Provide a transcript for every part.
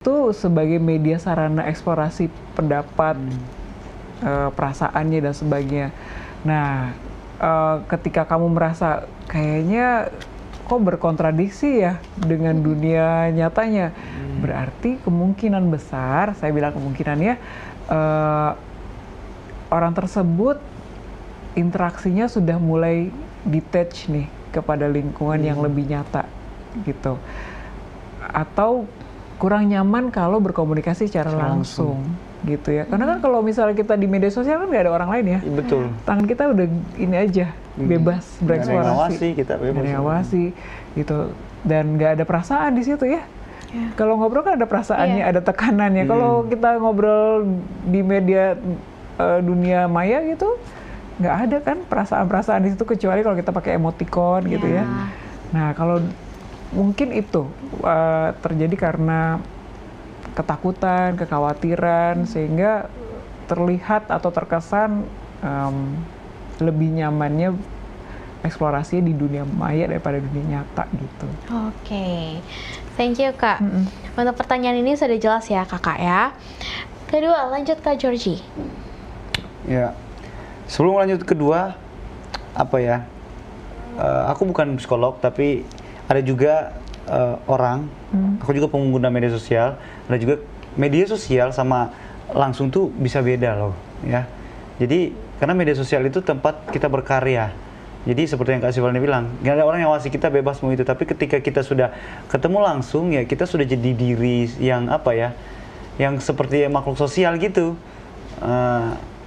itu sebagai media sarana eksplorasi pendapat, perasaannya dan sebagainya. Nah, ketika kamu merasa kayaknya kok berkontradiksi ya dengan dunia nyatanya, berarti kemungkinan besar, saya bilang kemungkinannya, orang tersebut interaksinya sudah mulai detach nih kepada lingkungan yang lebih nyata gitu, atau kurang nyaman kalau berkomunikasi secara langsung gitu ya. Karena kan kalau misalnya kita di media sosial kan nggak ada orang lain ya. Betul. Tangan kita udah ini aja, bebas bereksplorasi. Nggak ada yang ngawasi, kita bebas. Nggak ada yang ngawasi gitu. Dan nggak ada perasaan di situ ya. Kalau ngobrol kan ada perasaannya, ada tekanannya. Kalau kita ngobrol di media dunia maya gitu, nggak ada kan perasaan-perasaan di situ, kecuali kalau kita pakai emoticon gitu ya. Nah, kalau mungkin itu terjadi karena ketakutan, kekhawatiran, sehingga terlihat atau terkesan lebih nyamannya eksplorasinya di dunia maya daripada dunia nyata gitu. Oke, thank you Kak. Untuk pertanyaan ini sudah jelas ya Kakak ya. Kedua, lanjut Kak Georgie. Ya, sebelum lanjut kedua, apa ya? Aku bukan psikolog, tapi ada juga orang, aku juga pengguna media sosial, ada juga media sosial sama langsung tuh bisa beda loh, ya. Jadi karena media sosial itu tempat kita berkarya. Jadi seperti yang Kak Sivalni bilang, nggak ada orang yang ngawasi kita, bebas mau itu. Tapi ketika kita sudah ketemu langsung, ya kita sudah jadi diri yang apa ya, yang seperti makhluk sosial gitu.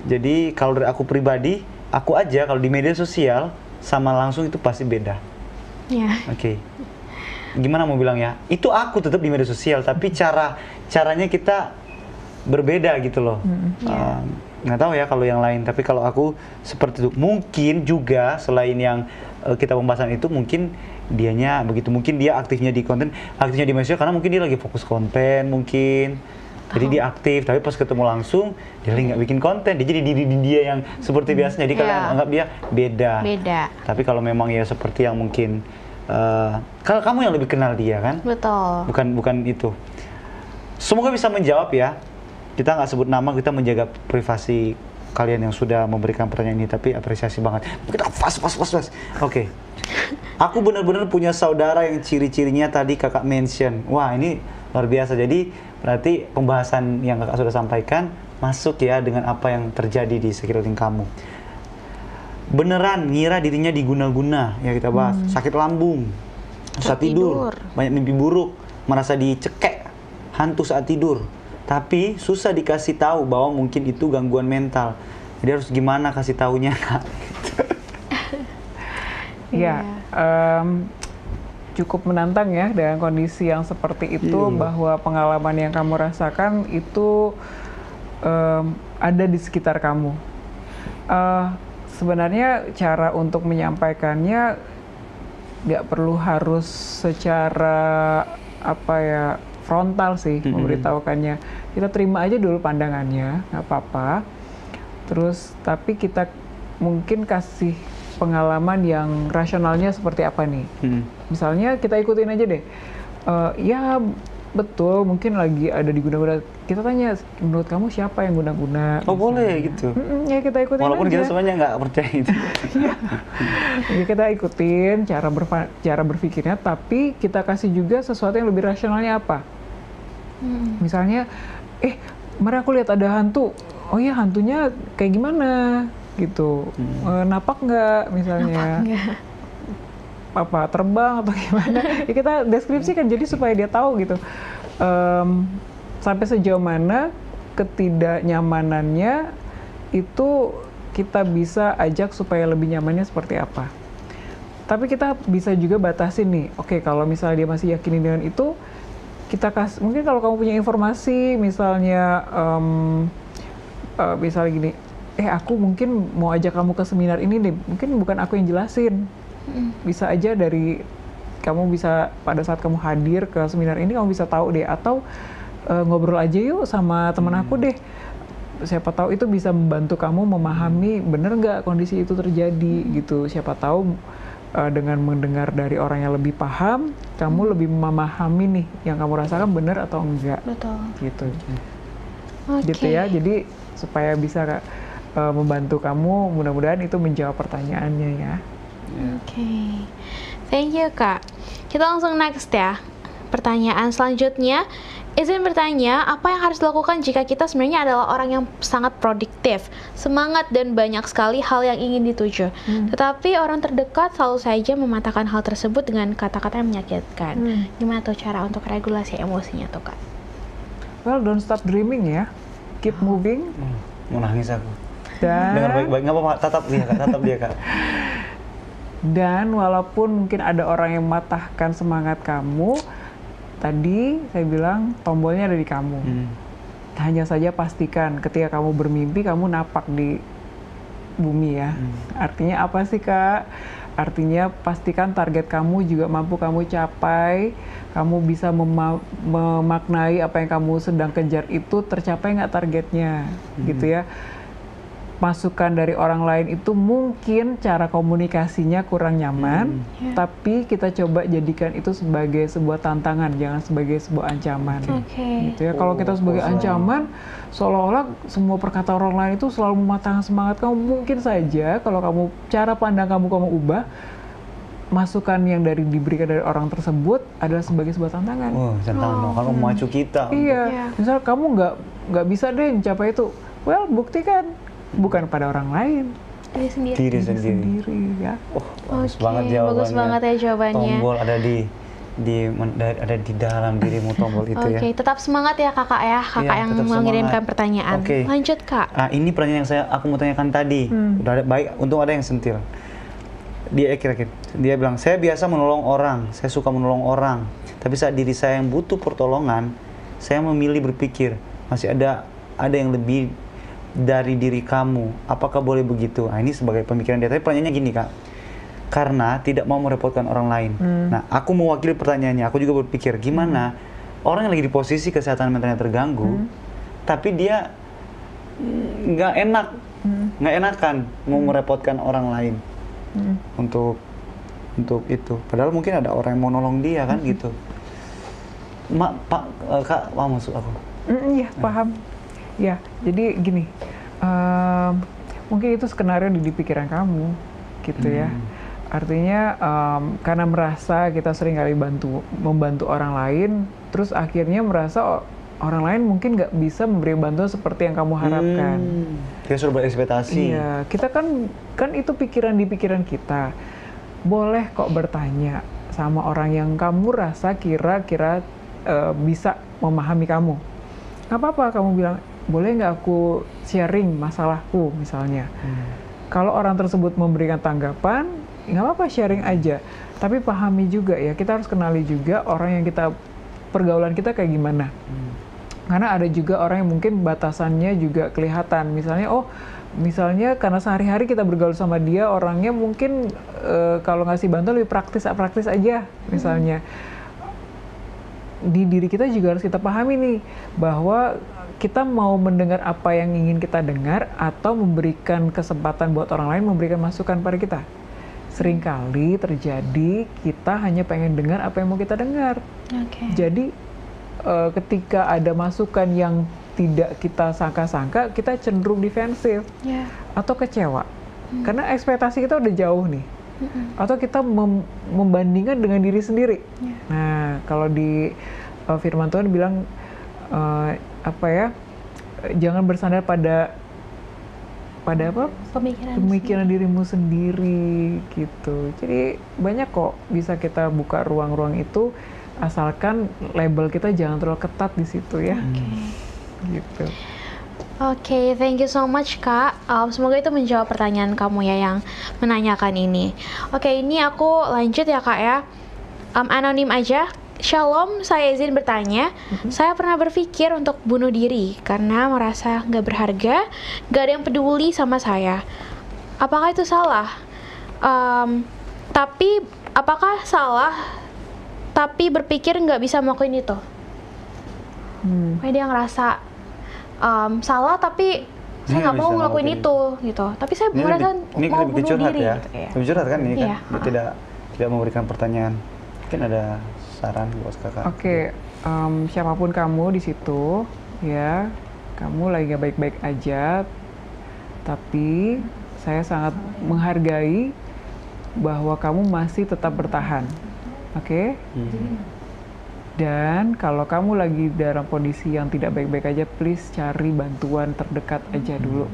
Jadi kalau dari aku pribadi, aku aja kalau di media sosial sama langsung itu pasti beda. Oke. Gimana mau bilang ya? Itu aku tetap di media sosial, tapi caranya kita berbeda gitu loh. Nggak tahu ya kalau yang lain, tapi kalau aku seperti itu. Mungkin juga selain yang kita pembahasan itu, mungkin dianya begitu, mungkin dia aktifnya di konten, aktifnya di media sosial karena mungkin dia lagi fokus konten mungkin. Jadi dia aktif, tapi pas ketemu langsung dia lagi nggak bikin konten, dia jadi diri dia yang seperti biasanya. Jadi kalian anggap dia beda. Tapi kalau memang ya seperti yang mungkin kalau kamu yang lebih kenal dia kan? Betul. Bukan itu. Semoga bisa menjawab ya. Kita nggak sebut nama, kita menjaga privasi kalian yang sudah memberikan pertanyaan ini, tapi apresiasi banget. Kita fast. Oke. Aku benar-benar punya saudara yang ciri-cirinya tadi kakak mention. Wah, ini luar biasa. Jadi berarti pembahasan yang kakak sudah sampaikan masuk ya dengan apa yang terjadi di sekeliling kamu. Beneran ngira dirinya diguna-guna, ya kita bahas. Sakit lambung, susah tidur, banyak mimpi buruk, merasa dicekek, hantu saat tidur. Tapi susah dikasih tahu bahwa mungkin itu gangguan mental. Jadi harus gimana kasih taunya, Kak? Ya, cukup menantang ya dengan kondisi yang seperti itu, bahwa pengalaman yang kamu rasakan itu ada di sekitar kamu. Sebenarnya cara untuk menyampaikannya nggak perlu harus secara apa ya, frontal sih memberitahukannya. Kita terima aja dulu pandangannya, nggak apa-apa. Terus tapi kita mungkin kasih pengalaman yang rasionalnya seperti apa nih. Misalnya kita ikutin aja deh. Ya betul, mungkin lagi ada di guna-guna. Kita tanya, menurut kamu siapa yang guna-guna? Oh boleh gitu. Ya kita ikutin walaupun aja. Kita semuanya nggak percaya itu. Ya, kita ikutin cara berpikirnya, tapi kita kasih juga sesuatu yang lebih rasionalnya apa. Misalnya, kemarin aku lihat ada hantu. Oh iya, hantunya kayak gimana? Gitu. Napak nggak misalnya? Apa terbang atau gimana? Ya kita deskripsikan jadi supaya dia tahu gitu. Sampai sejauh mana ketidaknyamanannya itu kita bisa ajak supaya lebih nyamannya seperti apa. Tapi kita bisa juga batasin nih. Oke, kalau misalnya dia masih yakinin dengan itu, kita kasih, mungkin kalau kamu punya informasi misalnya misalnya gini, aku mungkin mau ajak kamu ke seminar ini deh, mungkin bukan aku yang jelasin, bisa aja dari kamu bisa pada saat kamu hadir ke seminar ini kamu bisa tahu deh, atau ngobrol aja yuk sama teman aku deh, siapa tahu itu bisa membantu kamu memahami bener nggak kondisi itu terjadi gitu. Siapa tahu dengan mendengar dari orang yang lebih paham, kamu lebih memahami nih yang kamu rasakan benar atau enggak. Betul. Gitu. Oke. Gitu ya. Jadi supaya bisa membantu kamu, mudah-mudahan itu menjawab pertanyaannya ya. Oke. Thank you, Kak. Kita langsung next ya. Pertanyaan selanjutnya, izin bertanya, apa yang harus dilakukan jika kita sebenarnya adalah orang yang sangat produktif, semangat dan banyak sekali hal yang ingin dituju. Tetapi orang terdekat selalu saja mematahkan hal tersebut dengan kata-kata yang menyakitkan. Gimana tuh cara untuk regulasi emosinya tuh, Kak? Well, don't stop dreaming ya. Keep moving. Mau nangis aku. Dan Dengar baik-baik, nggak apa-apa, tatap dia kak. Dan walaupun mungkin ada orang yang mematahkan semangat kamu, tadi saya bilang tombolnya ada di kamu. Hanya saja pastikan ketika kamu bermimpi, kamu napak di bumi ya. Artinya apa sih Kak? Artinya pastikan target kamu juga mampu kamu capai, kamu bisa memaknai apa yang kamu sedang kejar itu tercapai nggak targetnya, gitu ya. Masukan dari orang lain itu mungkin cara komunikasinya kurang nyaman, tapi kita coba jadikan itu sebagai sebuah tantangan, jangan sebagai sebuah ancaman. Gitu ya. Kalau kita sebagai ancaman, seolah-olah semua perkataan orang lain itu selalu mematahkan semangat kamu. Mungkin saja kalau kamu cara pandang kamu ubah, masukan yang diberikan dari orang tersebut adalah sebagai sebuah tantangan. Tantangan dong, kalau memacu kita. Iya, misal kamu nggak bisa deh mencapai itu, well buktikan. Bukan pada orang lain, diri sendiri ya. Bagus banget jawabannya. Bagus banget ya jawabannya. Tombol ada di dalam dirimu, tombol itu ya. Oke, tetap semangat ya kakak ya, kakak yang mengirimkan pertanyaan. Lanjut kak. Ini pertanyaan yang aku mau tanyakan tadi. Udah ada, baik, untung ada yang sentil. Dia bilang, saya biasa menolong orang, saya suka menolong orang. Tapi saat diri saya yang butuh pertolongan, saya memilih berpikir masih ada yang lebih dari diri kamu, apakah boleh begitu? Ini sebagai pemikiran dia. Tapi pertanyaannya gini kak, karena tidak mau merepotkan orang lain. Nah, aku mewakili pertanyaannya. Aku juga berpikir gimana orang yang lagi di posisi kesehatan mentalnya terganggu, tapi dia nggak enakan mau merepotkan orang lain untuk itu. Padahal mungkin ada orang yang mau nolong dia kan gitu. Kak, paham maksud aku? Iya, paham. Ya, jadi gini, mungkin itu skenario di pikiran kamu, gitu ya. Artinya karena merasa kita sering kali membantu orang lain, terus akhirnya merasa orang lain mungkin nggak bisa memberi bantuan seperti yang kamu harapkan. Dia sudah berekspektasi. Iya, kita kan itu pikiran di pikiran kita. Boleh kok bertanya sama orang yang kamu rasa kira-kira bisa memahami kamu. Nggak apa-apa kamu bilang, boleh nggak aku sharing masalahku misalnya. Kalau orang tersebut memberikan tanggapan, nggak apa-apa sharing aja. Tapi pahami juga ya, kita harus kenali juga orang yang pergaulan kita kayak gimana. Karena ada juga orang yang mungkin batasannya juga kelihatan. Misalnya karena sehari-hari kita bergaul sama dia, orangnya mungkin kalau ngasih bantuan lebih praktis aja misalnya. Di diri kita juga harus kita pahami nih, bahwa kita mau mendengar apa yang ingin kita dengar atau memberikan kesempatan buat orang lain memberikan masukan pada kita. Seringkali terjadi kita hanya pengen dengar apa yang mau kita dengar. Jadi ketika ada masukan yang tidak kita sangka-sangka, kita cenderung defensif atau kecewa. Karena ekspektasi kita udah jauh nih. Atau kita membandingkan dengan diri sendiri. Nah, kalau di firman Tuhan bilang jangan bersandar pada apa? Pemikiran dirimu sendiri gitu. Jadi banyak kok bisa kita buka ruang-ruang itu, asalkan label kita jangan terlalu ketat di situ ya. Gitu. Oke, thank you so much Kak. Semoga itu menjawab pertanyaan kamu ya yang menanyakan ini. Oke, ini aku lanjut ya Kak ya. Anonim aja. Shalom, saya izin bertanya. Saya pernah berpikir untuk bunuh diri karena merasa nggak berharga, nggak ada yang peduli sama saya. Apakah itu salah? Tapi apakah salah? Tapi berpikir nggak bisa melakukan itu. Dia ngerasa salah tapi saya nggak mau ngelakuin itu gitu. Tapi saya merasa mau bunuh diri. Ya. Gitu, ya. Lebih curhat kan ini Iya. kan? Dia tidak memberikan pertanyaan. Mungkin ada saran buat kakak. Oke, siapapun kamu di situ, ya, kamu lagi gak baik-baik aja, tapi saya sangat menghargai bahwa kamu masih tetap bertahan, oke? Dan kalau kamu lagi dalam kondisi yang tidak baik-baik aja, please cari bantuan terdekat aja dulu.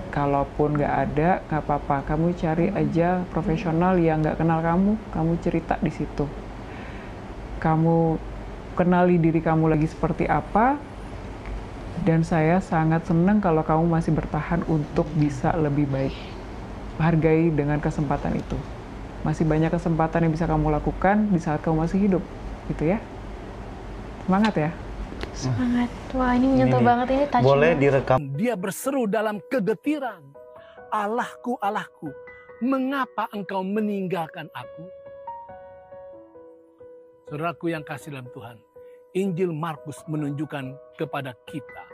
Kalaupun nggak ada, nggak apa-apa. Kamu cari aja profesional yang nggak kenal kamu cerita di situ. Kamu kenali diri kamu lagi seperti apa, dan saya sangat senang kalau kamu masih bertahan untuk bisa lebih baik. Hargai dengan kesempatan itu. Masih banyak kesempatan yang bisa kamu lakukan di saat kamu masih hidup, gitu ya. Semangat ya. Semangat. Wah, ini menyentuh banget, ini touch boleh banget. direkam. Dia berseru dalam kegetiran, Allahku, Allahku, mengapa engkau meninggalkan aku? Saudaraku yang kasih dalam Tuhan, Injil Markus menunjukkan kepada kita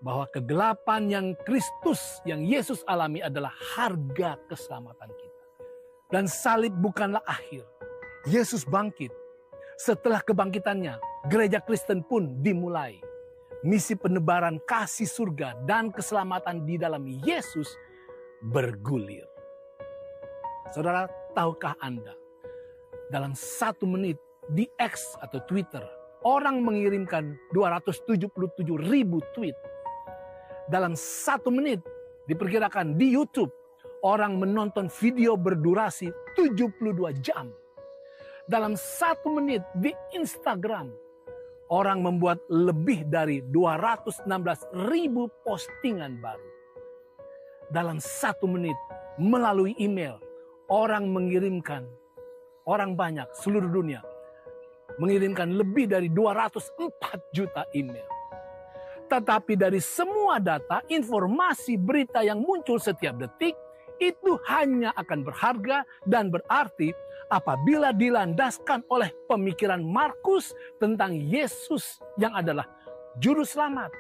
bahwa kegelapan yang Kristus, yang Yesus alami adalah harga keselamatan kita. Dan salib bukanlah akhir. Yesus bangkit. Setelah kebangkitannya, gereja Kristen pun dimulai. Misi penebaran kasih surga dan keselamatan di dalam Yesus bergulir. Saudara, tahukah Anda, dalam 1 menit di X atau Twitter, orang mengirimkan 277.000 tweet. Dalam 1 menit diperkirakan di YouTube, orang menonton video berdurasi 72 jam. Dalam 1 menit di Instagram, orang membuat lebih dari 216.000 postingan baru. Dalam 1 menit melalui email, orang banyak seluruh dunia mengirimkan lebih dari 204 juta email. Tetapi dari semua data, informasi, berita yang muncul setiap detik, itu hanya akan berharga dan berarti apabila dilandaskan oleh pemikiran Markus tentang Yesus yang adalah juru selamat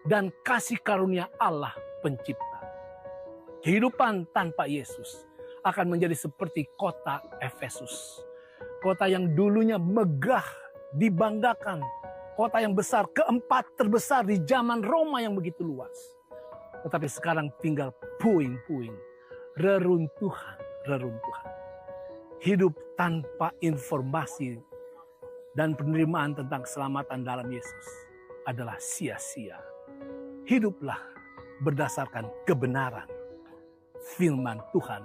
dan kasih karunia Allah pencipta. Kehidupan tanpa Yesus akan menjadi seperti kota Efesus. Kota yang dulunya megah, dibanggakan. Kota yang besar, keempat terbesar di zaman Roma yang begitu luas. Tetapi sekarang tinggal puing-puing, reruntuhan. Hidup tanpa informasi dan penerimaan tentang keselamatan dalam Yesus adalah sia-sia. Hiduplah berdasarkan kebenaran firman Tuhan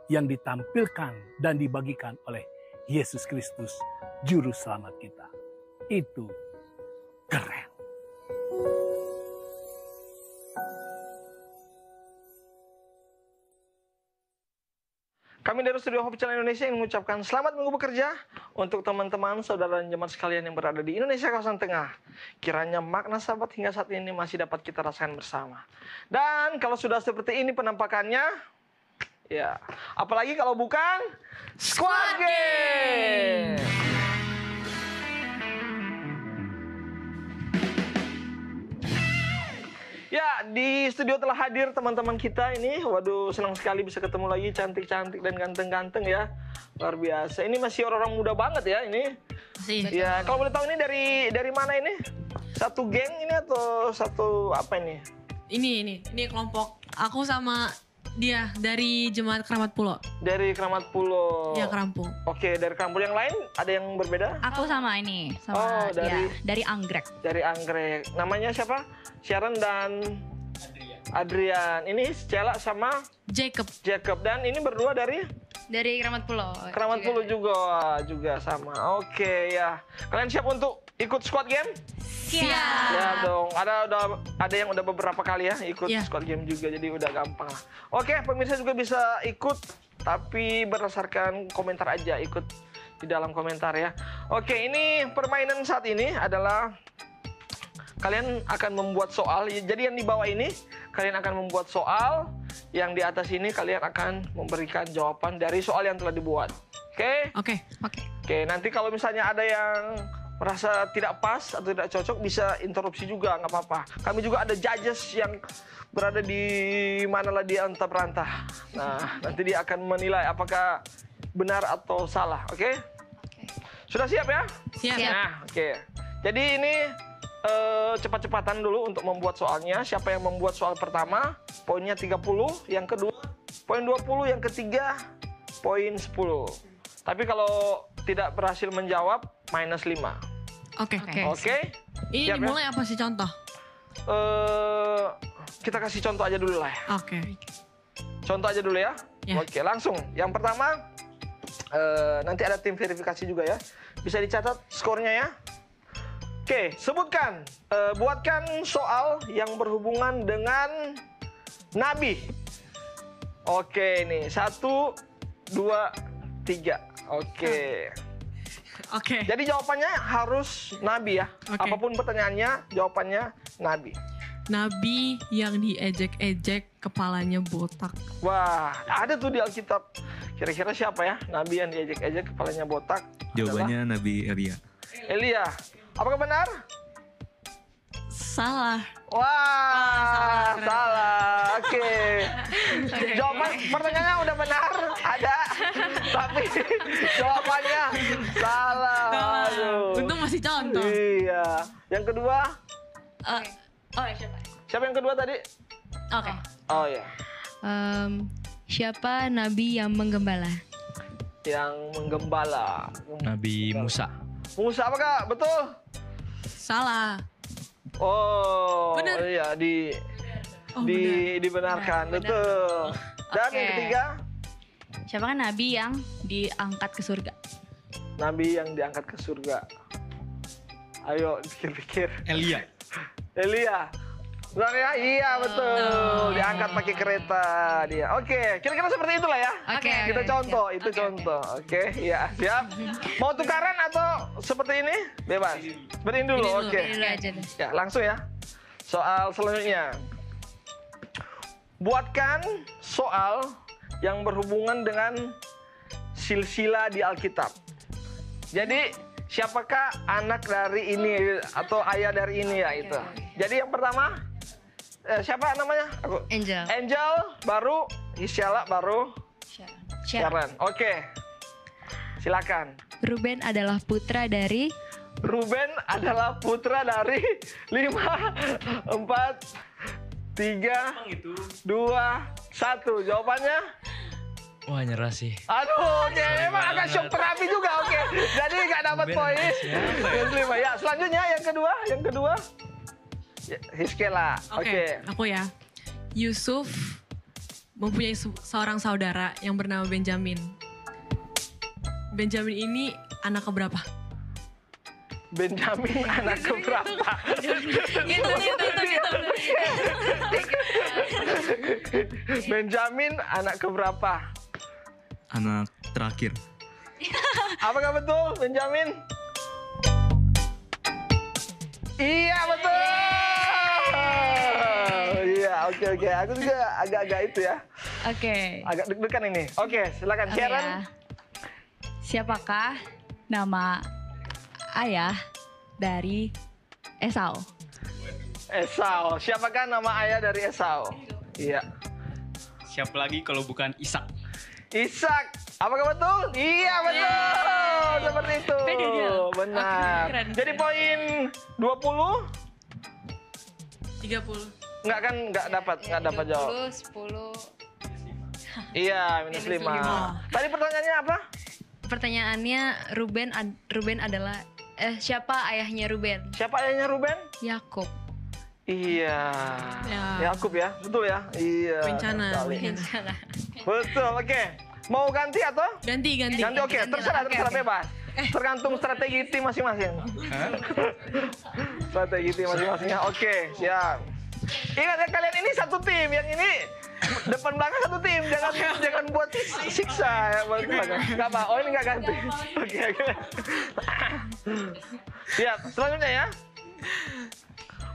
yang ditampilkan dan dibagikan oleh Yesus Kristus, Juru Selamat kita. Itu keren. Kami dari Studio Hope Channel Indonesia ingin mengucapkan selamat minggu bekerja untuk teman-teman, saudara dan jemaat sekalian yang berada di Indonesia kawasan tengah. Kiranya makna sahabat hingga saat ini masih dapat kita rasakan bersama. Dan kalau sudah seperti ini penampakannya, ya, apalagi kalau bukan Squad Game. Ya, di studio telah hadir teman-teman kita ini. Waduh, senang sekali bisa ketemu lagi, cantik-cantik dan ganteng-ganteng ya. Luar biasa. Ini masih orang-orang muda banget ya ini. Ya, kalau boleh tahu ini dari mana ini? Satu geng ini atau satu apa ini? Ini kelompok aku sama dia dari Jemaat Keramat Pulo. Dari Keramat Pulo. Ya, Kerampung. Oke, dari Kerampung. Yang lain ada yang berbeda? Aku sama ini, sama dari Anggrek. Dari Anggrek. Namanya siapa? Sharon dan Adrian. Ini Stella sama Jacob. Dan ini berdua dari Keramat Pulo. Keramat Pulo juga sama. Oke ya. Kalian siap untuk ikut Squad Game? Siap. Ya dong. Ada yang udah beberapa kali ya ikut Squad Game juga, jadi udah gampang lah. Oke, pemirsa juga bisa ikut, tapi berdasarkan komentar aja, ikut di dalam komentar ya. Oke, ini permainan saat ini adalah kalian akan membuat soal. Jadi yang di bawah ini kalian akan membuat soal, yang di atas ini kalian akan memberikan jawaban dari soal yang telah dibuat. Oke? Oke. Oke, nanti kalau misalnya ada yang merasa tidak pas atau tidak cocok bisa interupsi juga, nggak apa-apa. Kami juga ada judges yang berada di manalah di antah berantah. Nah, nanti dia akan menilai apakah benar atau salah, oke? Sudah siap ya? Siap. Nah, oke. Jadi ini cepat-cepatan dulu untuk membuat soalnya. Siapa yang membuat soal pertama, poinnya 30, yang kedua poin 20, yang ketiga poin 10. Tapi kalau tidak berhasil menjawab, minus 5. Oke. Oke? Ini Siap, dimulai apa sih contoh? Kita kasih contoh aja dulu lah ya. Oke. Contoh aja dulu ya. Ya. Oke, langsung. Yang pertama, nanti ada tim verifikasi juga ya. Bisa dicatat skornya ya. Oke, sebutkan. Buatkan soal yang berhubungan dengan Nabi. Oke, nih. 1, 2, 3. Oke. Oke. Jadi jawabannya harus Nabi ya. Oke. Apapun pertanyaannya, jawabannya Nabi. Nabi yang diejek-ejek kepalanya botak. Wah, ada tuh di Alkitab. Kira-kira siapa ya? Nabi yang diejek-ejek kepalanya botak. Jawabannya Nabi Elia. Elia. Apakah benar? Salah. Wah, salah. Oke. Jawaban pertanyaannya udah benar, ada. Tapi jawabannya salah. Aduh. Untung masih contoh. Iya. Yang kedua, Siapa? siapa yang kedua tadi? Oke. Oh ya, Siapa nabi yang menggembala? yang menggembala. Nabi Musa. Musa apakah betul? Salah. Oh, Benar. iya Oh, dibenarkan, betul. Dan yang Oke. ketiga, Siapa kan nabi yang diangkat ke surga? Nabi yang diangkat ke surga. Ayo pikir-pikir. Elia. Elia. Benar ya? Iya betul. Diangkat pakai kereta dia. Oke, kira-kira seperti itulah ya. Oke, Kita oke, contoh, siap. itu Oke, contoh. Oke, ya siap. Mau tukaran atau seperti ini? Bebas. Seperti ini dulu. Ini dulu. Oke. Ini dulu aja deh. Ya, langsung ya. Soal selanjutnya. Buatkan soal yang berhubungan dengan silsilah di Alkitab. Jadi, siapakah anak dari ini atau ayah dari ini ya itu. Jadi yang pertama, siapa namanya? Aku. Angel. Angel, baru Isyala, baru Sharon. Oke. Silakan. Ruben adalah putra dari Ruben adalah putra dari 5, 4, 3, 2, 1. Jawabannya? Wah, nyerah sih. Aduh, oke. Emang agak shock terapi juga, oke. Jadi nggak dapat poin. Ya, selanjutnya yang kedua. Ya, Hiskela. Oke. Aku ya. Yusuf mempunyai seorang saudara yang bernama Benjamin. Benjamin ini anak keberapa? Benjamin anak keberapa? Itu. Benjamin anak keberapa? Anak terakhir. Apakah betul, Benjamin? Iya, betul. Iya, oke. Aku juga agak-agak itu ya. Oke. Agak deg-degan ini. Oke, silakan Oke, Sharon. ya. Siapakah nama ayah dari Esau? Esau. Siapakah nama ayah dari Esau? Iya. Siapa lagi kalau bukan Ishak? Ishak. Apakah betul? Iya, betul. Seperti itu. Pede dia. Benar. Keren. Jadi poin 20? 30. Nggak dapat jawab. 10. Iya, minus 5. Tadi pertanyaannya apa? Pertanyaannya Ruben adalah siapa ayahnya Ruben? Siapa ayahnya Ruben? Yakub. Iya. Ya. Yakub ya, betul ya? Iya. Bencana. sekali. Betul, oke. Mau ganti atau? Ganti. Ganti, oke. Terserah bebas. Tergantung strategi tim masing-masing. Strategi tim masing-masingnya. Oke, siap. Ingat ya, kalian ini satu tim. Yang ini depan belakang satu tim. Jangan buat siksa ya buat belakang. Enggak apa. Oh, ini enggak ganti. Oke. Siap. Selanjutnya ya.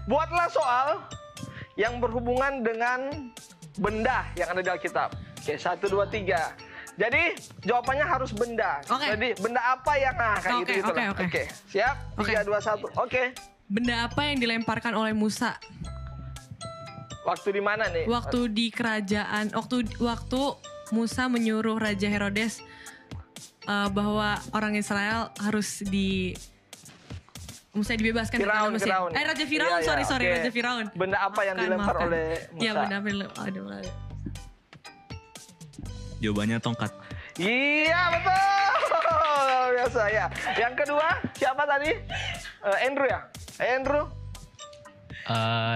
Buatlah soal yang berhubungan dengan benda yang ada di Alkitab. Oke, 1, 2, 3. Jadi jawabannya harus benda. Jadi benda apa yang kayak gitu lah. Oke. Siap? 3, 2, 1. Oke. Benda apa yang dilemparkan oleh Musa? Waktu di mana nih? Waktu di kerajaan. Waktu Musa menyuruh Raja Herodes bahwa orang Israel harus Musa dibebaskan dari tanah Mesir. Raja Firaun, sorry, Raja Firaun. Benda apa yang dilempar oleh Musa? Iya, benda apa yang dilempar. Jawabannya tongkat. Iya, betul. Biasa ya. Yang kedua, siapa tadi? Andrew ya? Andrew?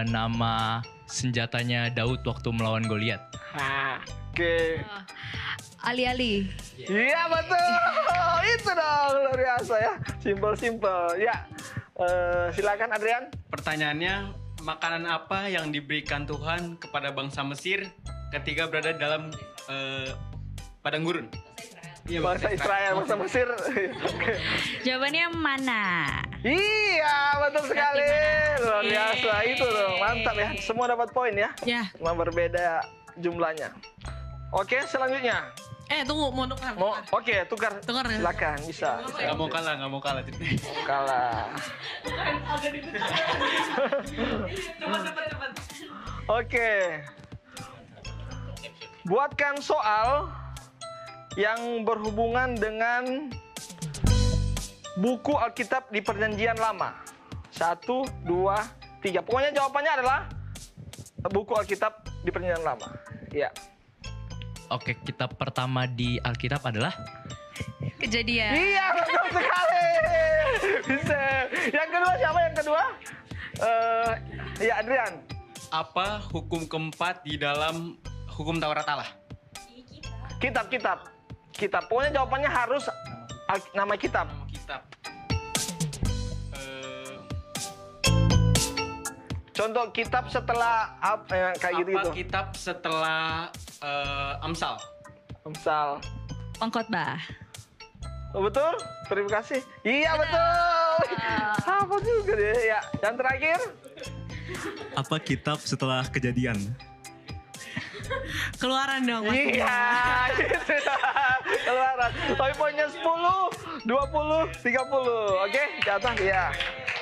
Nama senjatanya Daud waktu melawan Goliat. Oke. Ali-ali. Iya, betul. Itu dong, luar biasa ya. Simple. Ya. Silakan Adrian. Pertanyaannya, makanan apa yang diberikan Tuhan kepada bangsa Mesir ketika berada dalam padang gurun? Iya, bangsa Israel, bangsa Mesir. Jawabannya mana? Iya, betul sekali. Luar biasa itu dong. Mantap ya. Semua dapat poin ya. Ya. Cuma berbeda jumlahnya. Oke, selanjutnya. Tunggu, mau tukar. Oke, tukar. Silakan, bisa. Nggak mau kalah. Mau kalah. Cepat. Oke. Buatkan soal yang berhubungan dengan buku Alkitab di Perjanjian Lama. 1, 2, 3. Pokoknya jawabannya adalah buku Alkitab di Perjanjian Lama. Ya. Oke, kitab pertama di Alkitab adalah Kejadian. Iya, betul sekali. Bisa. Yang kedua siapa yang kedua? Ya, Adrian. Apa hukum keempat di dalam hukum Taurat Allah? Kitab. Pokoknya jawabannya harus nama kitab. Contoh kitab setelah kayak gitu. Apa kitab setelah Amsal? Pengkhotbah. Betul? Terima kasih. Iya, betul. Apa juga deh. Ya, yang terakhir. apa kitab setelah Kejadian? Keluaran dong. Iya, gitu. Keluaran. Tapi poinnya 10, 20, 30. Oke, jatah ya.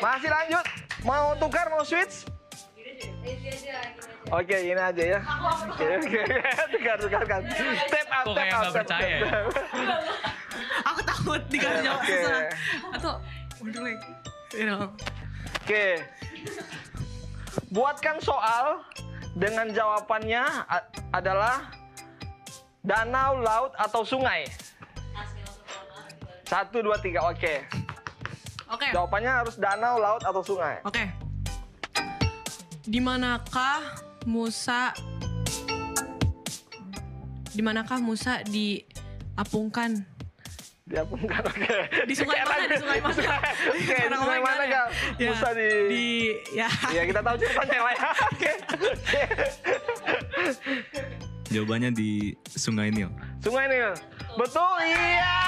Masih lanjut. Mau tukar, mau switch? Oke, ini aja ya. Oke. Tukar. Step up. Kok kayak nggak percaya ya? Aku takut dikasih jawab susah. Atau, Oke. Buatkan soal dengan jawabannya adalah danau, laut, atau sungai. 1, 2, 3. Oke. Jawabannya harus danau, laut, atau sungai. Oke. Di manakah Musa diapungkan? Diapungkan, oke. Di sungai mana? Di sungai mana? Oke, di sungai mana kan? Ya, Musa ya kita tahu ceritanya lah ya. Jawabannya di Sungai Nil. Sungai Nil. Betul, iya.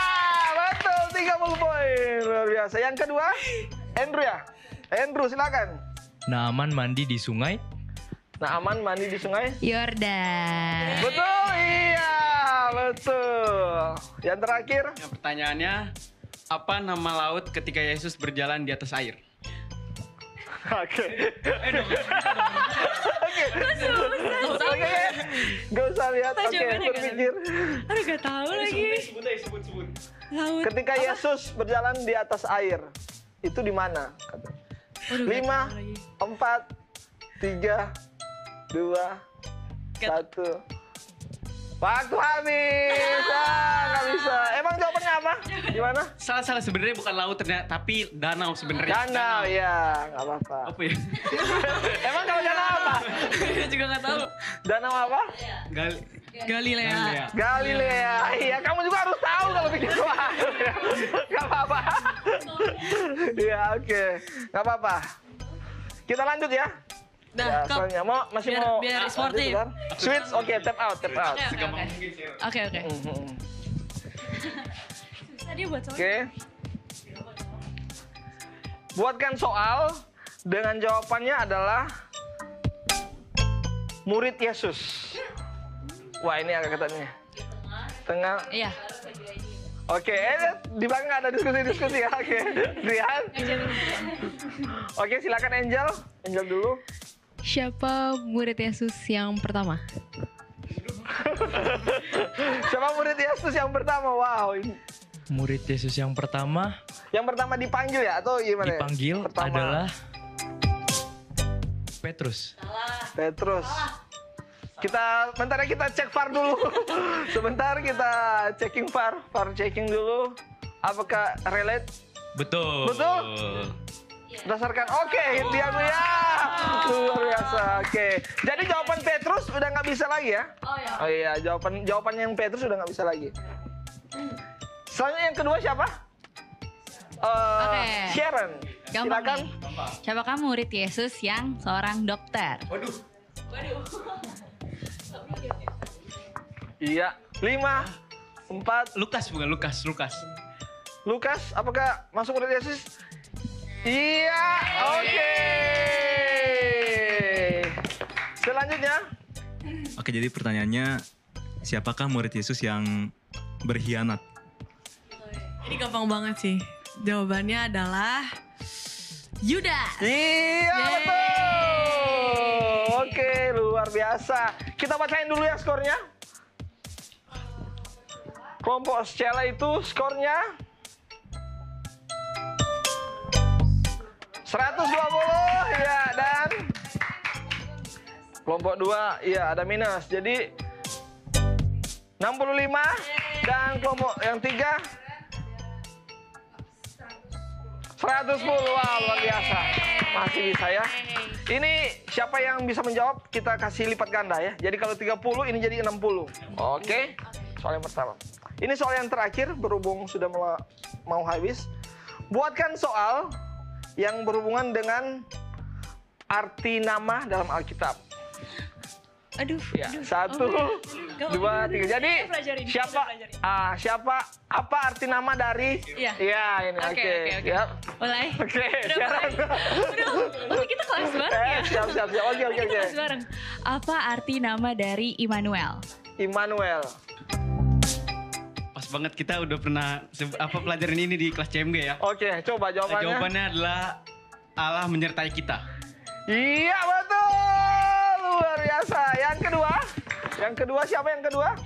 Betul, 30 poin. Luar biasa. Yang kedua, Andrew ya. Andrew, silakan. Naaman mandi di sungai. Naaman mandi di sungai Yordan. Betul, iya. Betul. Yang terakhir. Yang pertanyaannya, apa nama laut ketika Yesus berjalan di atas air? Oke. Gak usah lihat. Oke, berpikir. Aduh, gak tahu lagi. Sebut. Laut. Ketika Yesus berjalan di atas air, itu di mana? 5, 4, 3, 2, 1. Waktu habis. Nggak bisa. Emang jawabannya apa? Gimana? Salah sebenarnya bukan laut ternyata, tapi danau sebenarnya. Danau, ya, nggak apa-apa. Apa ya? Emang kalau danau apa? Saya juga nggak tahu. Danau apa? Galilea. Iya, kamu juga harus tahu kalau begitu. Nggak apa-apa. Iya, oke. Nggak apa-apa. Kita lanjut ya. Nah, soalnya biar sportif. Switch, oke, tap out. Oke. Oke. Buatkan soal dengan jawabannya adalah murid Yesus. Wah, ini agak ketatnya. Tengah. Iya. Oke, di belakang nggak ada diskusi ya. Oke, Rian. Oke, silakan Angel. Angel dulu. Siapa murid Yesus yang pertama? Siapa murid Yesus yang pertama? Wow. Murid Yesus yang pertama. Yang pertama dipanggil ya atau gimana? Dipanggil pertama adalah Petrus. Petrus. Bentar ya kita cek VAR dulu. Sebentar kita checking VAR checking dulu. Apakah relate? Betul. Betul? Berdasarkan dia tuh ya. Luar biasa. Oke. Jadi jawaban Petrus udah nggak bisa lagi ya? Oh iya, jawaban yang Petrus udah nggak bisa lagi. Selanjutnya yang kedua siapa? Sharon. Gampang Silakan. nih. Siapakah murid Yesus yang seorang dokter? Waduh. Iya. 5, 4. Lukas bukan Lukas. Lukas, apakah masuk murid Yesus? Iya. Oke. Selanjutnya. Oke, jadi pertanyaannya, siapakah murid Yesus yang berkhianat? Ini gampang banget sih. Jawabannya adalah Yudas. Iya, betul. Oke, luar biasa. Kita bacain dulu ya skornya. Kelompok Stella itu skornya 120 ya, dan kelompok 2 ya ada minus. Jadi 65 dan kelompok yang 3 110. Wah, luar biasa. Masih bisa ya. Ini siapa yang bisa menjawab kita kasih lipat ganda ya. Jadi kalau 30 ini jadi 60. Oke. Soal yang pertama. Ini soal yang terakhir berhubung sudah mau habis. Buatkan soal yang berhubungan dengan arti nama dalam Alkitab. Aduh. Ya, 1, 2, 3. Jadi siapa apa arti nama dari? Iya. Ya, ini. Oke. Oke. Mulai. Oke, Sekarang. Aduh, kita kelas bareng ya. Siap. Oke. Kita kelas bareng. Apa arti nama dari Immanuel? Immanuel. Pas banget kita udah pernah pelajaran ini di kelas CMG ya. Oke, coba jawabannya. Jawabannya adalah Allah menyertai kita. Iya, betul. Luar biasa. Yang kedua siapa yang kedua?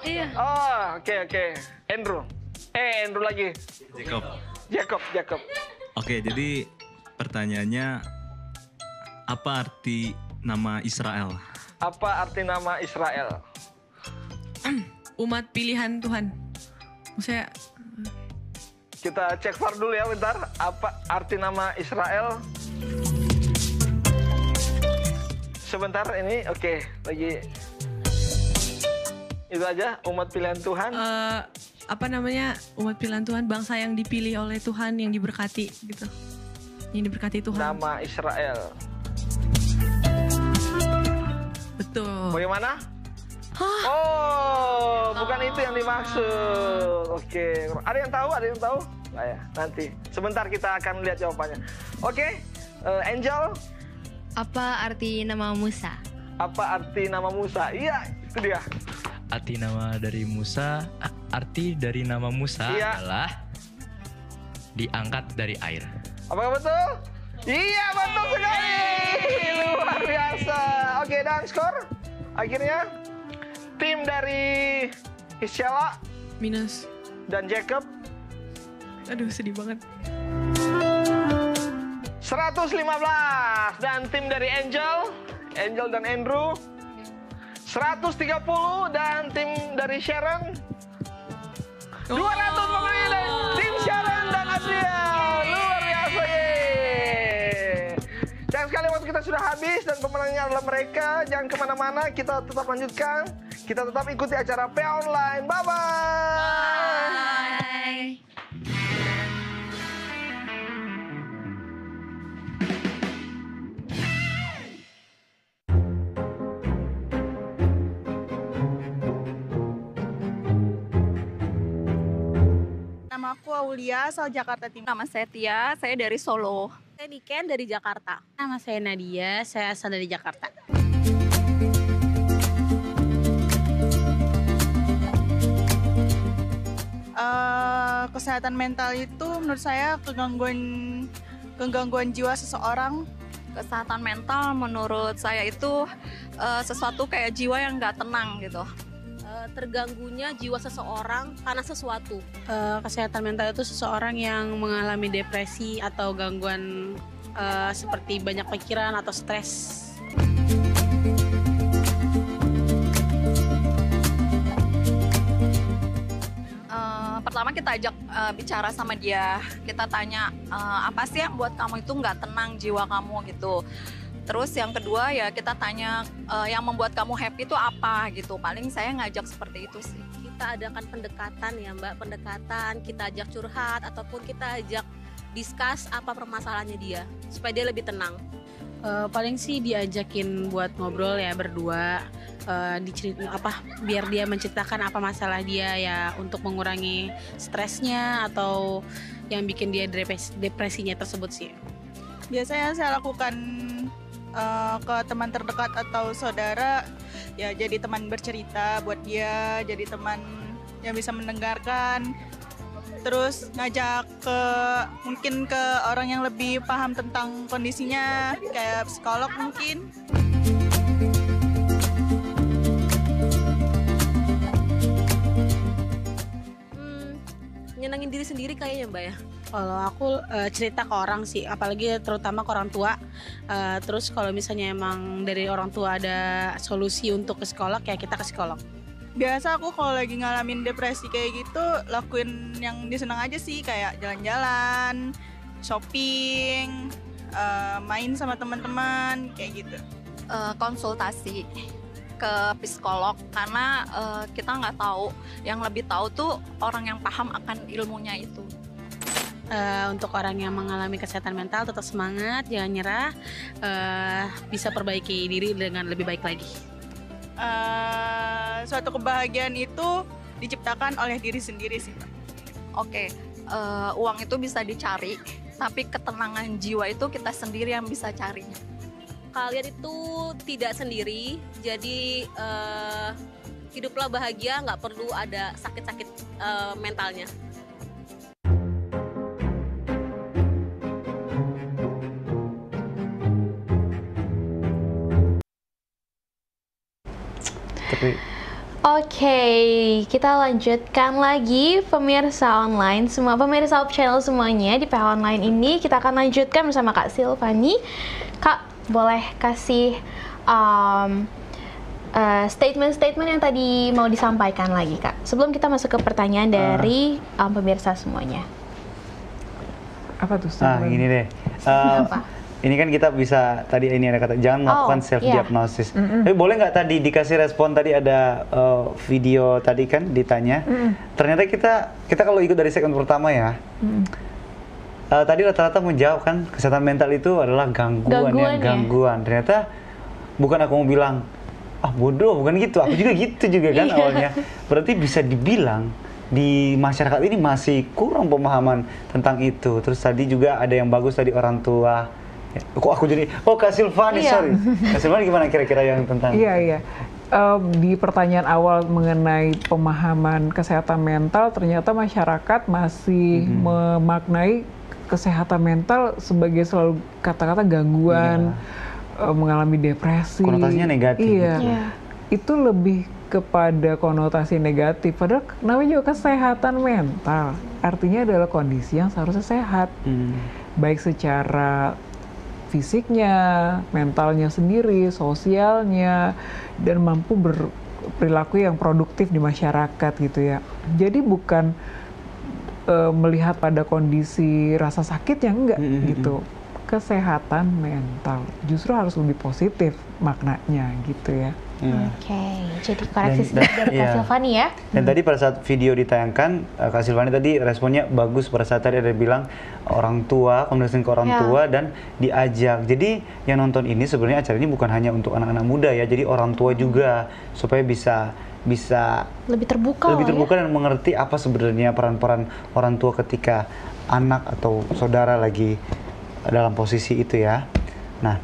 Iya. Oh, oke. Andrew lagi. Jacob. Oke, jadi pertanyaannya, apa arti nama Israel? Apa arti nama Israel? Umat pilihan Tuhan. Maksudnya Kita cek VAR dulu ya bentar. Apa arti nama Israel? Sebentar ini, oke, lagi. Itu aja, umat pilihan Tuhan. Apa namanya, umat pilihan Tuhan, bangsa yang dipilih oleh Tuhan, yang diberkati gitu. Yang diberkati Tuhan. Nama Israel. Betul. Bagaimana? Oh, bukan itu yang dimaksud. Oke, ada yang tahu? Nah, ya, nanti. Sebentar kita akan lihat jawabannya. Oke, Angel. Apa arti nama Musa? Apa arti nama Musa? Iya, itu dia. Arti dari nama Musa adalah diangkat dari air. Apakah betul? Iya, betul sekali. Luar biasa. Oke, dan skor akhirnya tim dari Isyala minus dan Jacob. Aduh, sedih banget. 115, dan tim dari Angel dan Andrew 130, dan tim dari Sharon 200 pemilih. Tim Sharon dan Adriel, luar biasa. Sayang sekali waktu kita sudah habis dan pemenangnya adalah mereka. Jangan kemana-mana, kita tetap lanjutkan. Kita tetap ikuti acara P Online. Bye-bye. Nama aku Aulia, asal Jakarta Timur. Nama saya Tia, saya dari Solo. Saya Niken dari Jakarta. Nama saya Nadia, saya asal dari Jakarta. kesehatan mental itu menurut saya kegangguan jiwa seseorang. Kesehatan mental menurut saya itu sesuatu kayak jiwa yang nggak tenang gitu. Terganggunya jiwa seseorang karena sesuatu. Kesehatan mental itu seseorang yang mengalami depresi atau gangguan seperti banyak pikiran atau stres. Pertama kita ajak bicara sama dia, kita tanya apa sih yang buat kamu itu nggak tenang jiwa kamu gitu. Terus yang kedua ya kita tanya yang membuat kamu happy itu apa gitu. Paling saya ngajak seperti itu sih. Kita adakan pendekatan ya Mbak, pendekatan, kita ajak curhat ataupun kita ajak discuss apa permasalahannya dia supaya dia lebih tenang. Paling sih diajakin buat ngobrol ya berdua, biar dia menceritakan apa masalah dia ya untuk mengurangi stresnya atau yang bikin dia depresinya tersebut sih. Biasanya saya lakukan ke teman terdekat atau saudara ya, jadi teman bercerita buat dia, jadi teman yang bisa mendengarkan. Terus ngajak mungkin ke orang yang lebih paham tentang kondisinya, kayak psikolog mungkin. Nyenengin diri sendiri kayaknya Mbak ya. Kalau aku cerita ke orang sih, apalagi terutama ke orang tua. Terus kalau misalnya emang dari orang tua ada solusi untuk ke psikolog, ya kita ke psikolog. Biasa aku kalau lagi ngalamin depresi kayak gitu, lakuin yang disenang aja sih, kayak jalan-jalan, shopping, main sama teman-teman, kayak gitu. Konsultasi ke psikolog karena kita nggak tahu, yang lebih tahu tuh orang yang paham akan ilmunya itu. Untuk orang yang mengalami kesehatan mental tetap semangat, jangan nyerah, bisa perbaiki diri dengan lebih baik lagi. Suatu kebahagiaan itu diciptakan oleh diri sendiri sih Pak. Oke, uang itu bisa dicari, tapi ketenangan jiwa itu kita sendiri yang bisa cari. Kalian itu tidak sendiri, jadi hiduplah bahagia, nggak perlu ada sakit-sakit mentalnya. Oke, kita lanjutkan lagi pemirsa online, semua pemirsa Up Channel semuanya di PH Online ini kita akan lanjutkan bersama Kak Silvani. Kak, boleh kasih statement-statement yang tadi mau disampaikan lagi Kak, sebelum kita masuk ke pertanyaan dari pemirsa semuanya. Apa tuh? Gini deh. Ini kan kita bisa, tadi ini ada kata jangan melakukan self diagnosis. Tapi boleh nggak tadi dikasih respon, tadi ada video tadi kan ditanya. Ternyata kita kalau ikut dari segmen pertama ya, tadi rata-rata menjawab kan kesehatan mental itu adalah gangguan. Ternyata bukan aku mau bilang bodoh, bukan gitu. Aku juga gitu juga kan awalnya. Berarti bisa dibilang di masyarakat ini masih kurang pemahaman tentang itu. Terus tadi juga ada yang bagus tadi, orang tua. Kok aku jadi, Kak Silvani, sorry. Kak Silvani gimana kira-kira yang tentang? Iya. Di pertanyaan awal mengenai pemahaman kesehatan mental, ternyata masyarakat masih memaknai kesehatan mental sebagai selalu kata-kata gangguan, mengalami depresi. Konotasinya negatif. Iya. Itu lebih kepada konotasi negatif. Padahal namanya juga kesehatan mental. Artinya adalah kondisi yang seharusnya sehat. Baik secara fisiknya, mentalnya sendiri, sosialnya, dan mampu berperilaku yang produktif di masyarakat gitu ya. Jadi bukan melihat pada kondisi rasa sakit yang enggak gitu. Kesehatan mental justru harus lebih positif maknanya gitu ya. Oke, jadi koreksi sedikit dari Kak Silvani ya. Dan tadi pada saat video ditayangkan, Kak Silvani tadi responnya bagus pada saat tadi ada bilang orang tua, komunikasi ke orang tua dan diajak. Jadi yang nonton ini sebenarnya acara ini bukan hanya untuk anak-anak muda ya, jadi orang tua juga supaya bisa lebih terbuka dan mengerti apa sebenarnya peran-peran orang tua ketika anak atau saudara lagi dalam posisi itu ya. Nah,